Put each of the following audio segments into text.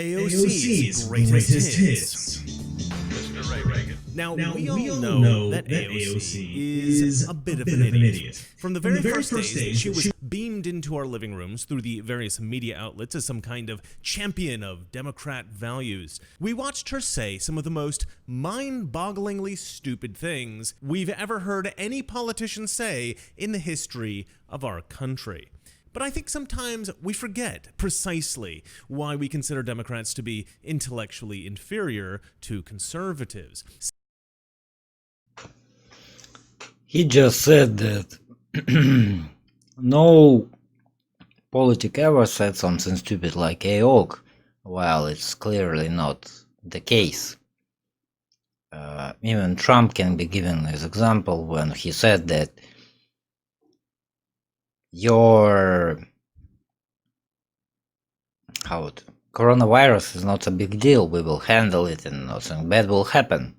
AOC's greatest hits. Now, we all know that AOC is a bit of an idiot. From the very first days, she was beamed into our living rooms through the various media outlets as some kind of champion of Democrat values. We watched her say some of the most mind-bogglingly stupid things we've ever heard any politician say in the history of our country. But I think sometimes we forget precisely why we consider Democrats to be intellectually inferior to conservatives. He just said that no politic ever said something stupid like AOC. Well, it's clearly not the case. Even Trump can be given as example when he said that coronavirus is not a big deal, we will handle it and nothing bad will happen,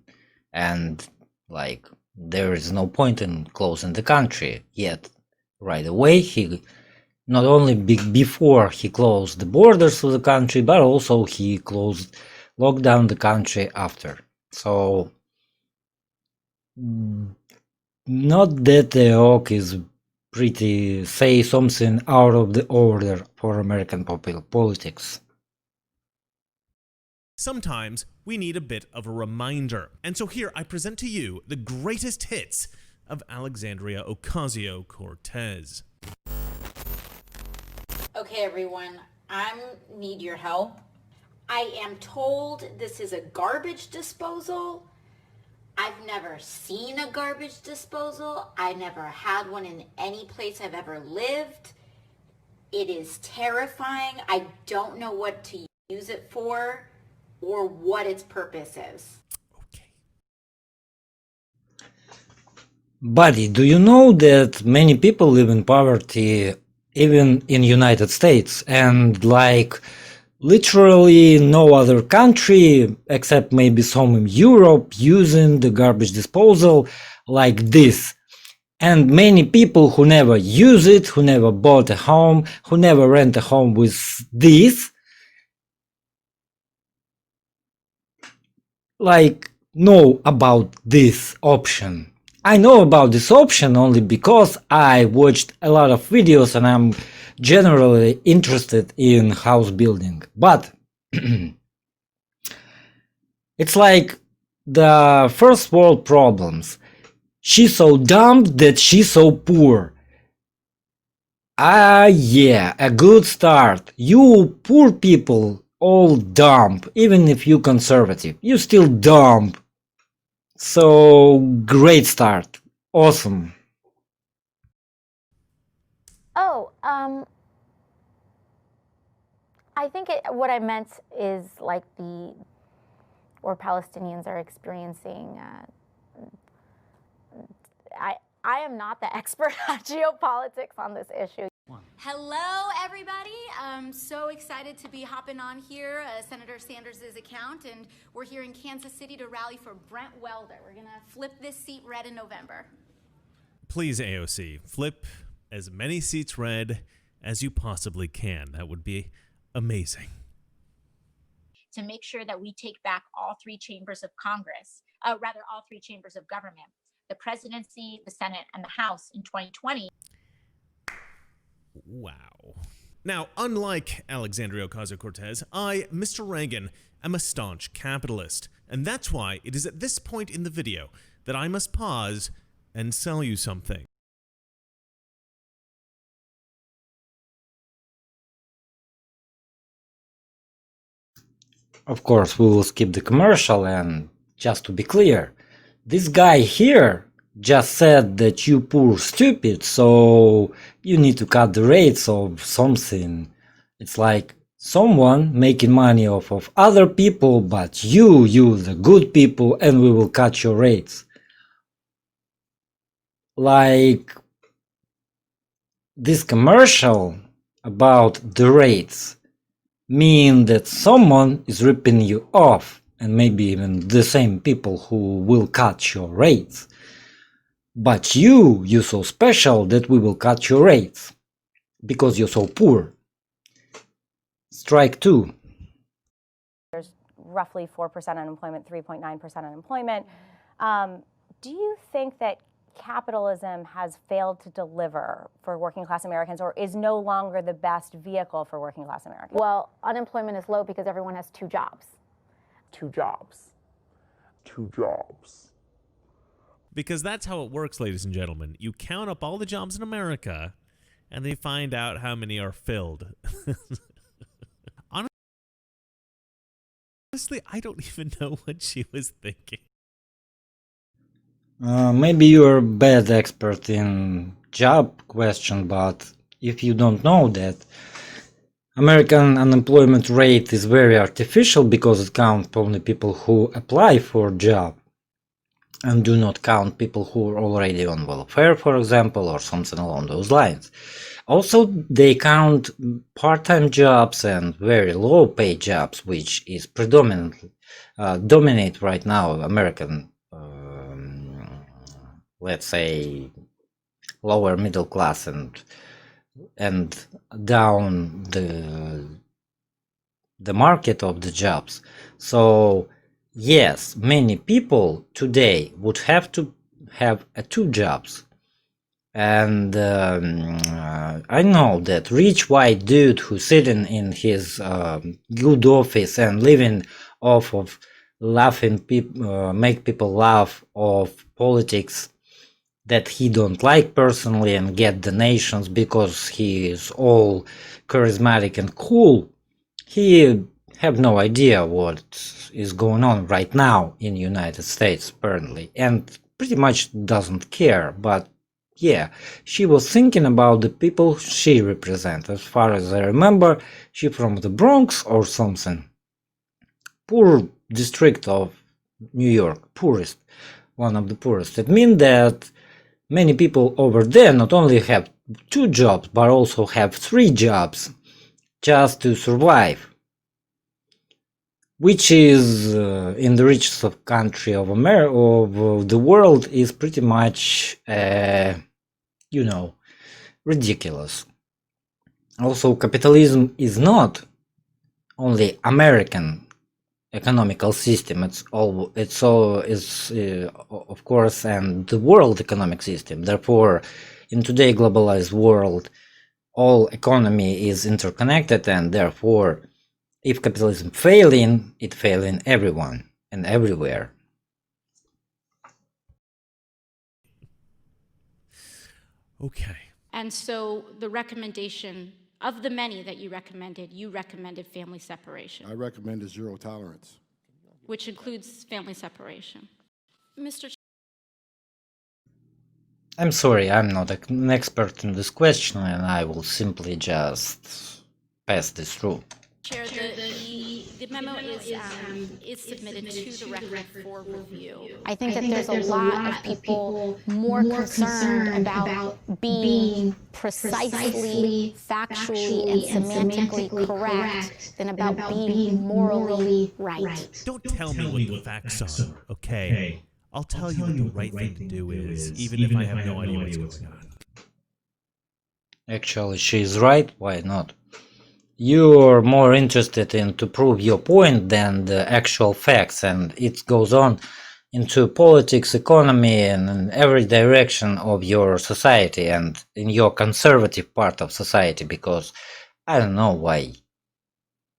and like there is no point in closing the country. Yet right away he not only before he closed the borders of the country, but also he locked down the country after. So not that AOC is pretty say something out of the order for American popular politics. Sometimes we need a bit of a reminder, and so here I present to you the greatest hits of Alexandria Ocasio-Cortez. Okay, everyone, I need your help. I am told this is a garbage disposal. I've never seen a garbage disposal. I never had one in any place I've ever lived. It is terrifying. I don't know what to use it for or what its purpose is. Okay. Buddy, do you know that many people live in poverty even in United States, and like literally no other country except maybe some in Europe using the garbage disposal like this? And many people who never use it, who never bought a home, who never rent a home with this, like know about this option. I know about this option only because I watched a lot of videos and I'm generally interested in house building. But it's like the first world problems. She's so dumb that she's so poor. Yeah, a good start. You poor people all dumb, even if you conservative, you still dumb. So great start, awesome. Oh, I think what I meant is like or Palestinians are experiencing. I am not the expert on geopolitics on this issue. Hello, everybody. I'm so excited to be hopping on here, Senator Sanders' account, and we're here in Kansas City to rally for Brent Welder. We're going to flip this seat red in November. Please, AOC, flip as many seats red as you possibly can. That would be amazing. To make sure that we take back all three chambers of Congress, all three chambers of government, the presidency, the Senate, and the House in 2020. Wow. Now, unlike Alexandria Ocasio-Cortez, I, Mr. Reagan, am a staunch capitalist, and that's why it is at this point in the video that I must pause and sell you something. Of course, we will skip the commercial, and just to be clear, this guy here just said that you poor stupid, so you need to cut the rates of something. It's like someone making money off of other people, but you the good people, and we will cut your rates. Like this commercial about the rates mean that someone is ripping you off, and maybe even the same people who will cut your rates. But you're so special that we will cut your rates because you're so poor. Strike two. roughly 4% unemployment, 3.9% unemployment. Do you think that capitalism has failed to deliver for working class Americans, or is no longer the best vehicle for working class Americans? Well, unemployment is low because everyone has 2 jobs. 2 jobs. 2 jobs. Because that's how it works, ladies and gentlemen. You count up all the jobs in America, and they find out how many are filled. Honestly, I don't even know what she was thinking. Maybe you're a bad expert in job question, but if you don't know that American unemployment rate is very artificial because it counts only people who apply for a job and do not count people who are already on welfare, for example, or something along those lines. Also, they count part-time jobs and very low-paid jobs, which is predominantly dominate right now American, let's say, lower middle class and down the market of the jobs. So yes, many people today would have to have 2 jobs. And I know that rich white dude who's sitting in his good office and living off of laughing people, make people laugh of politics that he don't like personally and get donations because he is all charismatic and cool. He have no idea what is going on right now in the United States apparently, and pretty much doesn't care. But yeah, she was thinking about the people she represents. As far as I remember, she from the Bronx or something. Poor district of New York, poorest, one of the poorest. It means that many people over there not only have 2 jobs, but also have 3 jobs just to survive. Which is in the richest of country of America, of the world, is pretty much, you know, ridiculous. Also, capitalism is not only American economical system. It's of course, and the world economic system. Therefore, in today's globalized world, all economy is interconnected, and therefore, if capitalism failing, it failing everyone and everywhere. Okay. And so the recommendation of the many that you recommended family separation. I recommended 0 tolerance. Which includes family separation. Mr. I'm sorry, I'm not an expert in this question, and I will simply just pass this through. Chair, the memo is submitted to the record for review. I think that there's a lot of people more concerned about being precisely, factually, and semantically correct than about being morally right. Don't tell me what the facts are, okay? I'll tell you what the right thing to do is, even if I have no idea what's going on. Actually, she's right, why not? You're more interested in to prove your point than the actual facts, and it goes on into politics, economy, and in every direction of your society and in your conservative part of society, because I don't know why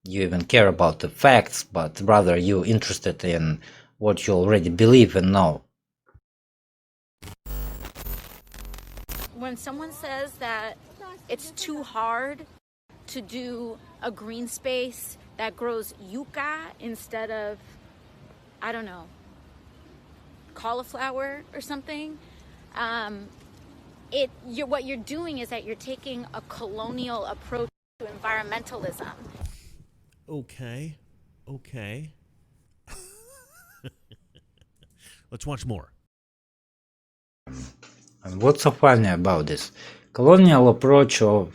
you even care about the facts, but rather you interested in what you already believe and know. When someone says that it's too hard to do a green space that grows yucca instead of, I don't know, cauliflower or something, what you're doing is that you're taking a colonial approach to environmentalism. Okay. Let's watch more. And what's so funny about this? Colonial approach to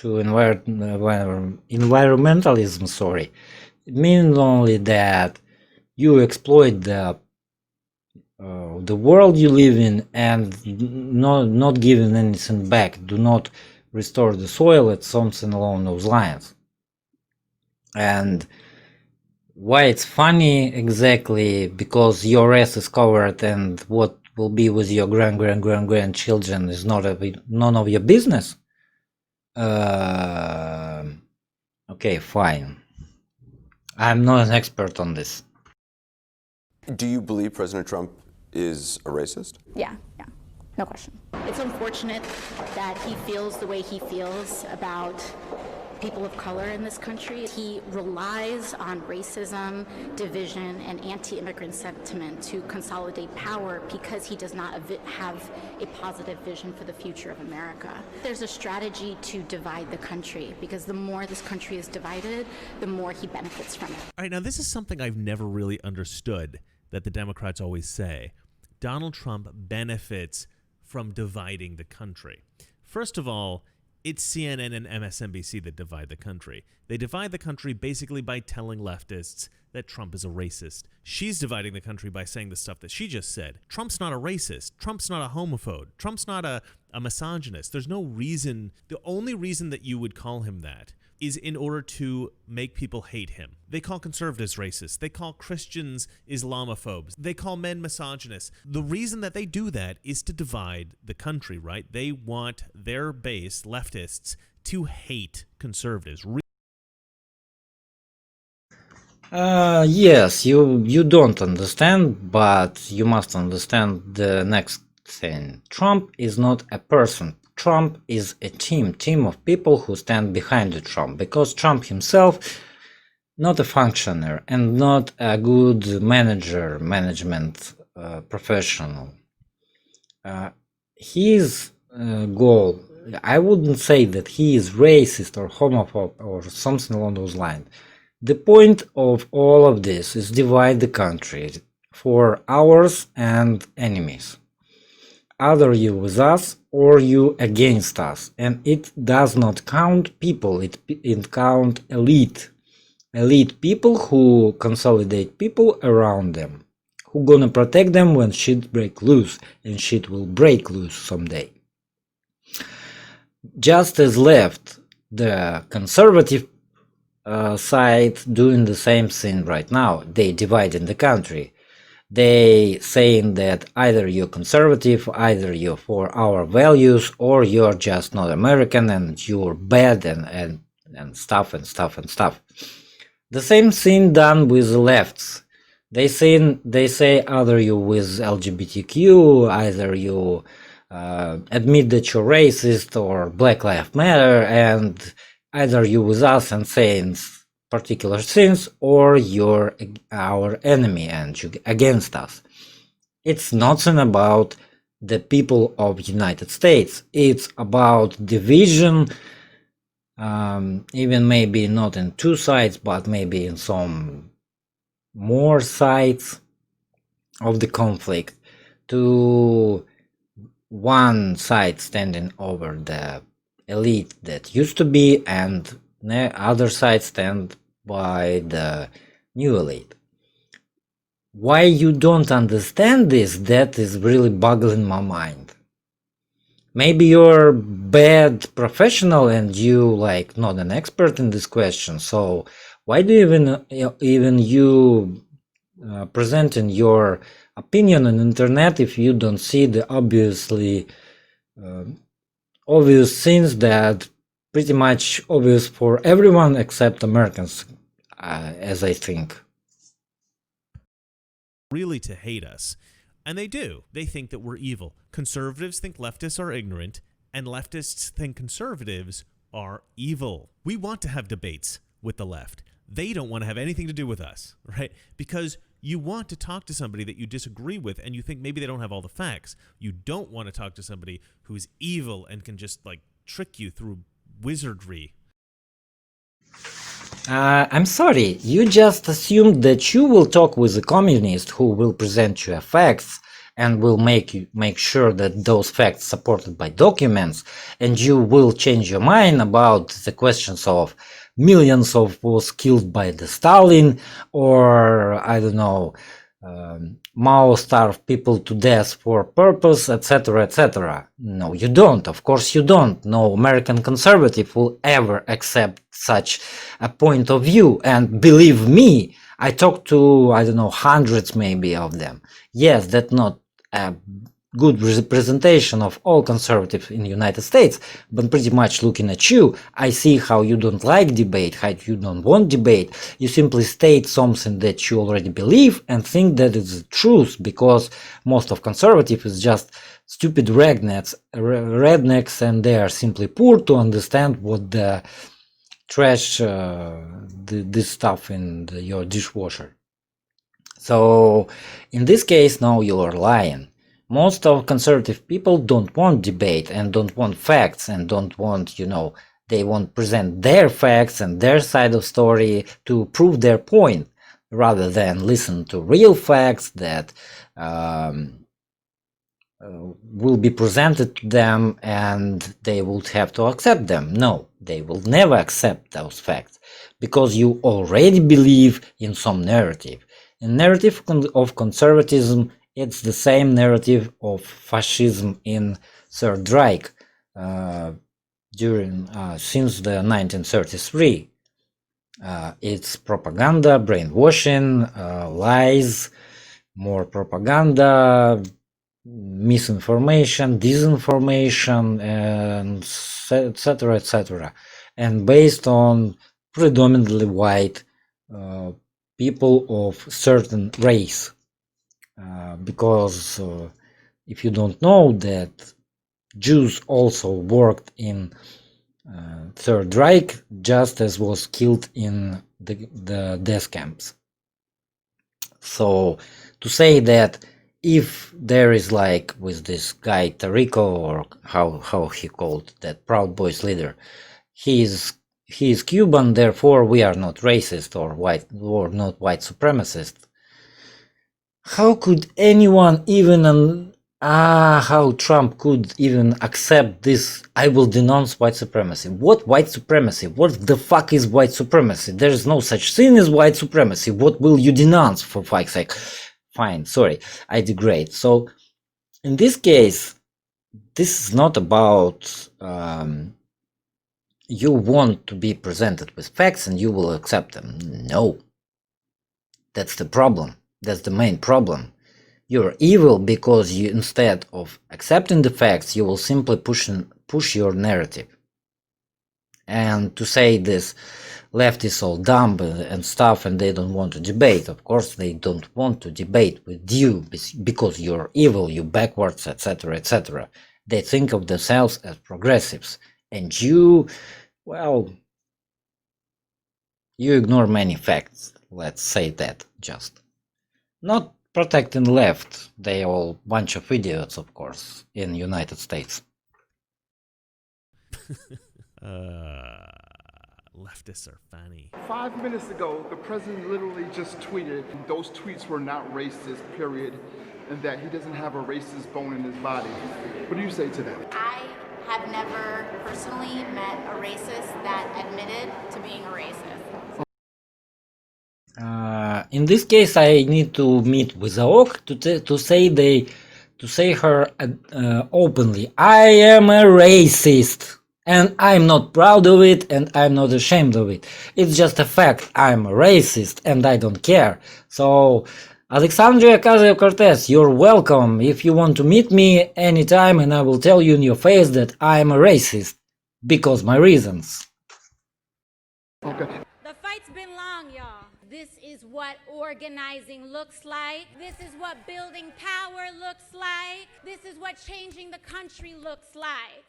environmentalism, it means only that you exploit the world you live in and not giving anything back. Do not restore the soil. It's something along those lines. And Why it's funny exactly? Because your ass is covered, and what will be with your grandchildren is none of your business. Okay, fine. I'm not an expert on this. Do you believe President Trump is a racist? Yeah, no question. It's unfortunate that he feels the way he feels about people of color in this country. He relies on racism, division, and anti-immigrant sentiment to consolidate power because he does not have a positive vision for the future of America. There's a strategy to divide the country because the more this country is divided, the more he benefits from it. All right, now this is something I've never really understood that the Democrats always say. Donald Trump benefits from dividing the country. First of all, it's CNN and MSNBC that divide the country. They divide the country basically by telling leftists that Trump is a racist. She's dividing the country by saying the stuff that she just said. Trump's not a racist. Trump's not a homophobe. Trump's not a misogynist. There's no reason. The only reason that you would call him that is in order to make people hate him. They call conservatives racist. They call Christians Islamophobes. They call men misogynists. The reason that they do that is to divide the country, right? They want their base, leftists, to hate conservatives. Yes, you don't understand, but you must understand the next thing. Trump is not a person. Trump is a team of people who stand behind the Trump, because Trump himself, not a functioner and not a good management professional. His goal, I wouldn't say that he is racist or homophobe or something along those lines. The point of all of this is divide the country for ours and enemies. Either you with us or you against us, and it does not count people, it count elite people who consolidate people around them, who gonna protect them when shit break loose, and shit will break loose someday. Just as left, the conservative side doing the same thing right now. They dividing the country. They saying that either you're conservative, either you're for our values, or you're just not American and you're bad and stuff. The same thing done with the lefts. They say either you with LGBTQ, either you admit that you're racist or Black Lives Matter, and either you with us and saying particular things, or you're our enemy and you against us. It's nothing about the people of United States. It's about division, even maybe not in two sides, but maybe in some more sides of the conflict, to one side standing over the elite that used to be, and the other side stand by the new elite. Why you don't understand this, that is really boggling my mind. Maybe you're bad professional and you like not an expert in this question, so why do even you presenting your opinion on internet if you don't see the obvious things that pretty much obvious for everyone except Americans, as I think. Really to hate us. And they do. They think that we're evil. Conservatives think leftists are ignorant, and leftists think conservatives are evil. We want to have debates with the left. They don't want to have anything to do with us, right? Because you want to talk to somebody that you disagree with and you think maybe they don't have all the facts. You don't want to talk to somebody who's evil and can just like trick you through wizardry. I'm sorry, you just assumed that you will talk with a communist who will present you facts and will make sure that those facts supported by documents, and you will change your mind about the questions of millions of was killed by the Stalin, or I don't know, Mao starved people to death for purpose, etc., etc. No, you don't. Of course you don't. No American conservative will ever accept such a point of view. And believe me, I talked to, I don't know, hundreds maybe of them. Yes, that's not a good representation of all conservatives in the United States, but pretty much looking at you, I see how you don't like debate, how you don't want debate. You simply state something that you already believe and think that it's the truth, because most of conservatives is just stupid rednecks, and they are simply poor to understand what the trash, this stuff in your dishwasher. So in this case, now you are lying. Most of conservative people don't want debate and don't want facts and don't want, they want present their facts and their side of story to prove their point, rather than listen to real facts that will be presented to them and they would have to accept them. No, they will never accept those facts, because you already believe in some narrative. A narrative of conservatism, it's the same narrative of fascism in Third Reich since the 1933. It's propaganda, brainwashing, lies, more propaganda, misinformation, disinformation, and etc., etc., and based on predominantly white people of certain race. Because if you don't know that Jews also worked in Third Reich, just as was killed in the death camps. So to say that if there is, like with this guy Tarico, or how he called that Proud Boys leader, he is Cuban, therefore we are not racist or not white supremacist. How could anyone even how Trump could even accept this? I will denounce white supremacy. What white supremacy? What the fuck is white supremacy? There is no such thing as white supremacy. What will you denounce, for fuck's sake? Fine, sorry, I degrade. So in this case, this is not about you want to be presented with facts and you will accept them. No, that's the problem. That's the main problem. You're evil because you, instead of accepting the facts, you will simply push your narrative. And to say this left is all dumb and stuff and they don't want to debate, of course they don't want to debate with you because you're evil, you backwards, etc., etc. They think of themselves as progressives, and you, well, you ignore many facts, let's say that, just. Not protecting left, they all bunch of idiots, of course, in United States. Leftists are funny. 5 minutes ago, the president literally just tweeted those tweets were not racist, period, and that he doesn't have a racist bone in his body. What do you say to that? I have never personally met a racist that admitted to being a racist. In this case, I need to meet with AOC to say her openly, I am a racist. And I'm not proud of it, and I'm not ashamed of it. It's just a fact. I'm a racist, and I don't care. So, Alexandria Ocasio-Cortez, you're welcome if you want to meet me anytime, and I will tell you in your face that I'm a racist. Because my reasons. Okay. The fight's been long, y'all. This is what organizing looks like. This is what building power looks like. This is what changing the country looks like.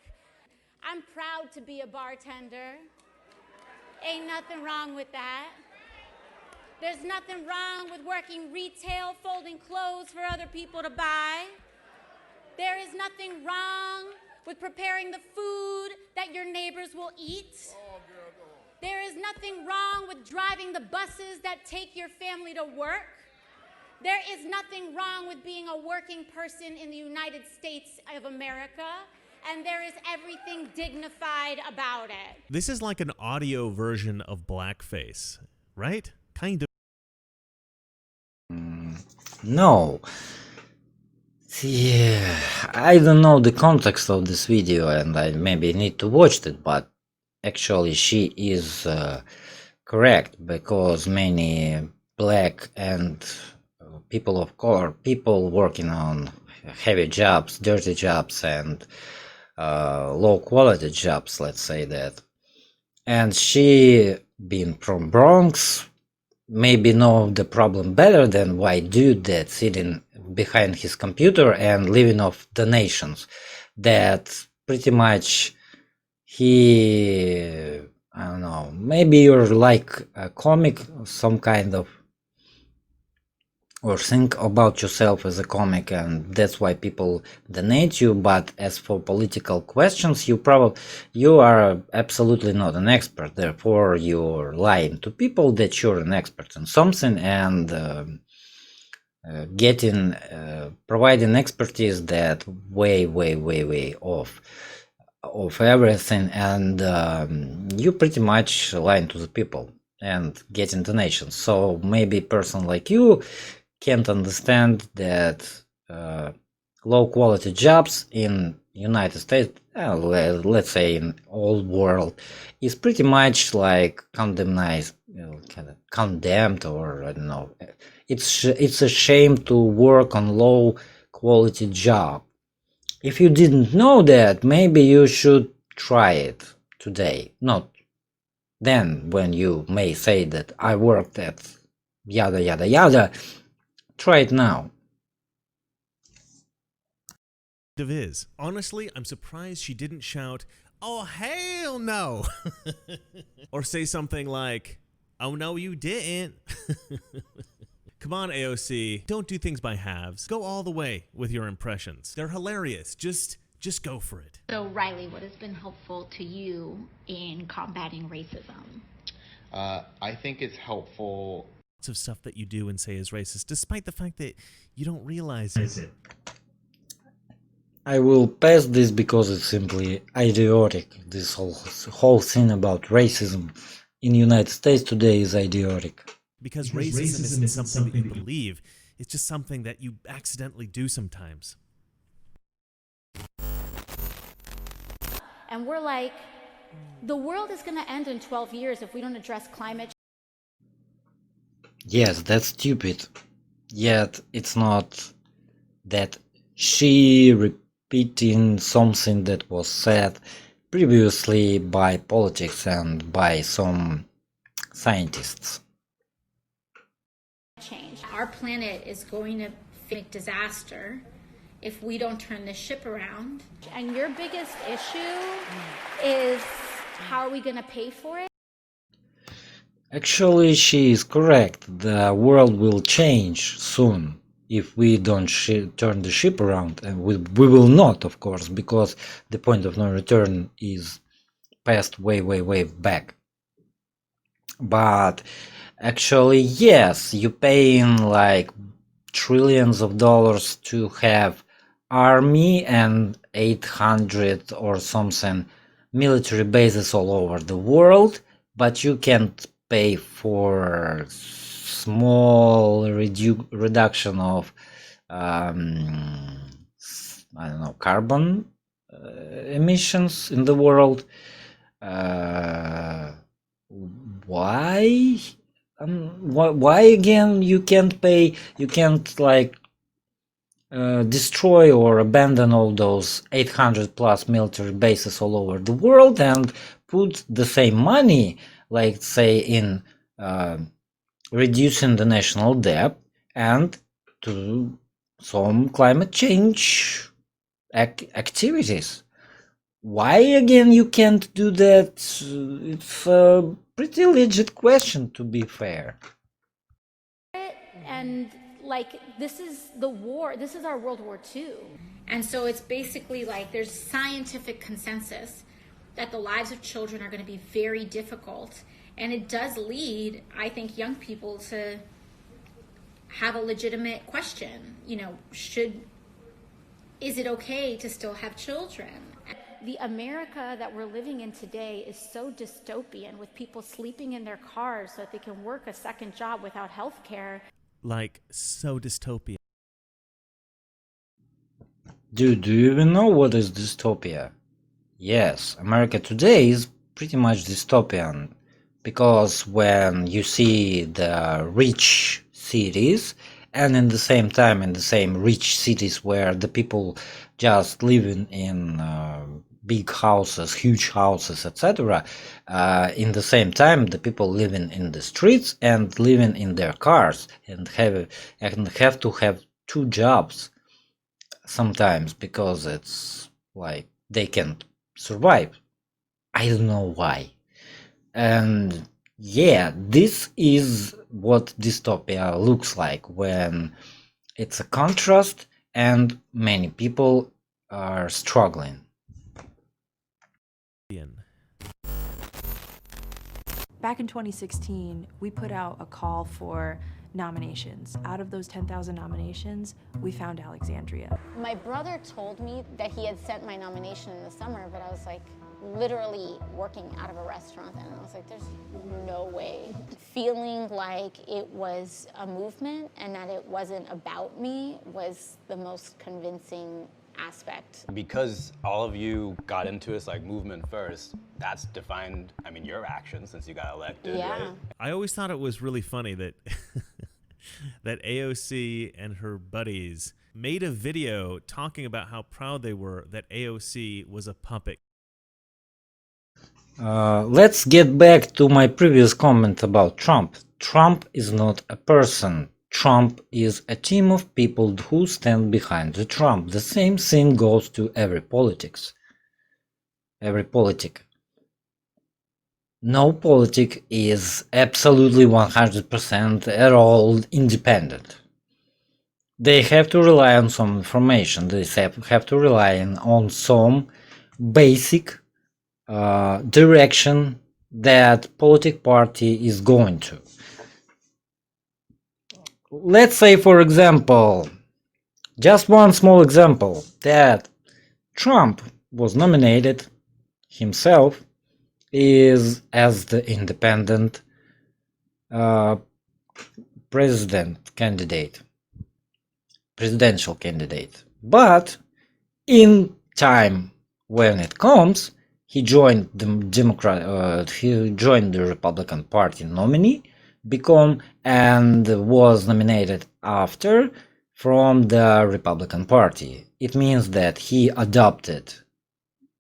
I'm proud to be a bartender. Ain't nothing wrong with that. There's nothing wrong with working retail, folding clothes for other people to buy. There is nothing wrong with preparing the food that your neighbors will eat. There is nothing wrong with driving the buses that take your family to work. There is nothing wrong with being a working person in the United States of America. And there is everything dignified about it. This is like an audio version of blackface, right? Kind of. No. Yeah, I don't know the context of this video and I maybe need to watch it, but actually she is correct, because many black and people of color, people working on heavy jobs, dirty jobs, and low quality jobs, let's say that. And she, being from Bronx, maybe know the problem better than white dude that sitting behind his computer and living off donations. That pretty much he, I don't know, maybe you're like a comic, some kind of, or think about yourself as a comic, and that's why people donate you. But as for political questions, you are absolutely not an expert. Therefore, you're lying to people that you're an expert in something, and providing expertise that way off of everything, and you pretty much lying to the people and getting donations. So maybe a person like you can't understand that low quality jobs in United States, let's say in old world, is pretty much like condemned, or I don't know. It's a shame to work on low quality job. If you didn't know that, maybe you should try it today. Not then, when you may say that I worked at yada yada yada. Try it now. Is. Honestly, I'm surprised she didn't shout, "Oh, hell no!" or say something like, "Oh, no, you didn't." Come on, AOC. Don't do things by halves. Go all the way with your impressions. They're hilarious. Just go for it. So, Riley, what has been helpful to you in combating racism? I think it's helpful. Of stuff that you do and say is racist, despite the fact that you don't realize it. I will pass this because it's simply idiotic. This whole thing about racism in the United States today is idiotic. Because racism isn't something that you believe, it's just something that you accidentally do sometimes. And we're like, the world is going to end in 12 years if we don't address climate change. Yes, that's stupid. Yet it's not that she repeating something that was said previously by politics and by some scientists. Change. Our planet is going to face disaster if we don't turn this ship around. And your biggest issue is, how are we going to pay for it? Actually, she is correct. The world will change soon if we don't turn the ship around, and we will not, of course, because the point of no return is past way back. But actually, yes, you're paying like trillions of dollars to have army and 800 or something military bases all over the world, but you can't pay for small reduction of I don't know, carbon emissions in the world. Why again you can't pay? You can't like destroy or abandon all those 800 plus military bases all over the world and put the same money, like say in reducing the national debt and to some climate change activities. Why again you can't do that? It's a pretty legit question, to be fair. And like, this is the war, this is our World War II. And so it's basically like there's scientific consensus that the lives of children are going to be very difficult. And it does lead, I think, young people to have a legitimate question. You know, is it okay to still have children? The America that we're living in today is so dystopian, with people sleeping in their cars so that they can work a second job without health care. Like, so dystopian. Dude, do you even know what is dystopia? Yes, America today is pretty much dystopian. because when you see the rich cities, and in the same time in the same rich cities where the people just living in big houses, huge houses, etc., in the same time the people living in the streets and living in their cars and have to have two jobs sometimes because it's like they can't survive. I don't know why. And yeah, this is what dystopia looks like when it's a contrast and many people are struggling. Back in 2016, we put out a call for nominations. Out of those 10,000 nominations, we found Alexandria. My brother told me that he had sent my nomination in the summer, but I was like literally working out of a restaurant, and I was like, there's no way. Feeling like it was a movement and that it wasn't about me was the most convincing aspect. Because all of you got into this like movement first, that's defined, I mean, your actions since you got elected, right? I always thought it was really funny that that AOC and her buddies made a video talking about how proud they were that AOC was a puppet. Let's get back to my previous comment about Trump. Trump is not a person. Trump is a team of people who stand behind the Trump. The same thing goes to every politics. Every politic. No politic is absolutely 100% at all independent. They have to rely on some information. They have to rely on some basic direction that politic party is going to. Let's say, for example, just one small example, that Trump was nominated himself is as the independent presidential candidate. But in time when it comes, he joined the Republican Party nominee, and was nominated after from the Republican Party. It means that he adopted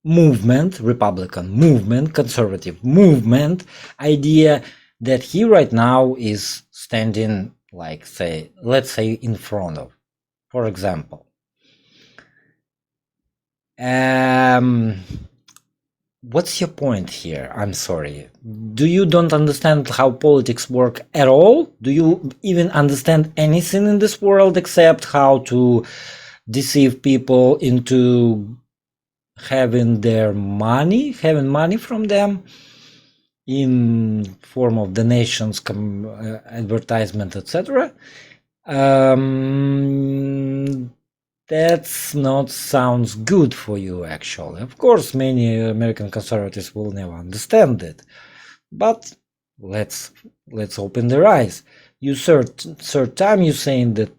movement, Republican movement, conservative movement idea that he right now is standing, like, say, let's say in front of, for example. What's your point here? I'm sorry. Do you don't understand how politics work at all? Do you even understand anything in this world except how to deceive people into having money from them in form of donations, advertisement, etc.? That's not sounds good for you, actually. Of course, many American conservatives will never understand it, but let's open their eyes. You third time you're saying that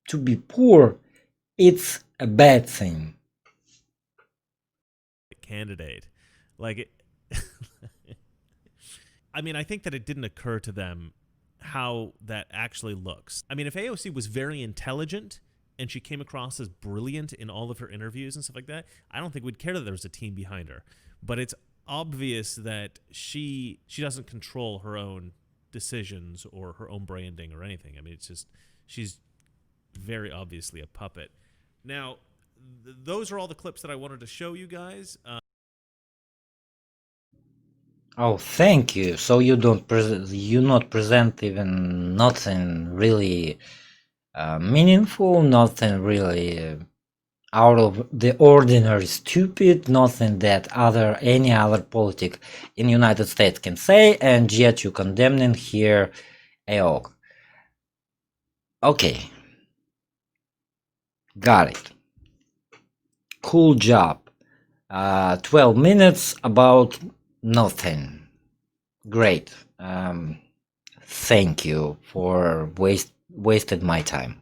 to be poor, it's a bad thing. Candidate, like it. I mean, I think that it didn't occur to them how that actually looks. I mean, if AOC was very intelligent and she came across as brilliant in all of her interviews and stuff like that, I don't think we'd care that there was a team behind her. But it's obvious that she doesn't control her own decisions or her own branding or anything. I mean, it's just, she's very obviously a puppet. Now, those are all the clips that I wanted to show you guys. Oh, thank you. So you not present even nothing really meaningful, nothing really out of the ordinary stupid, nothing that any other politic in the United States can say, and yet you condemning here AOC. Okay. Got it. Cool job. 12 minutes about nothing. Great. Thank you for wasted my time.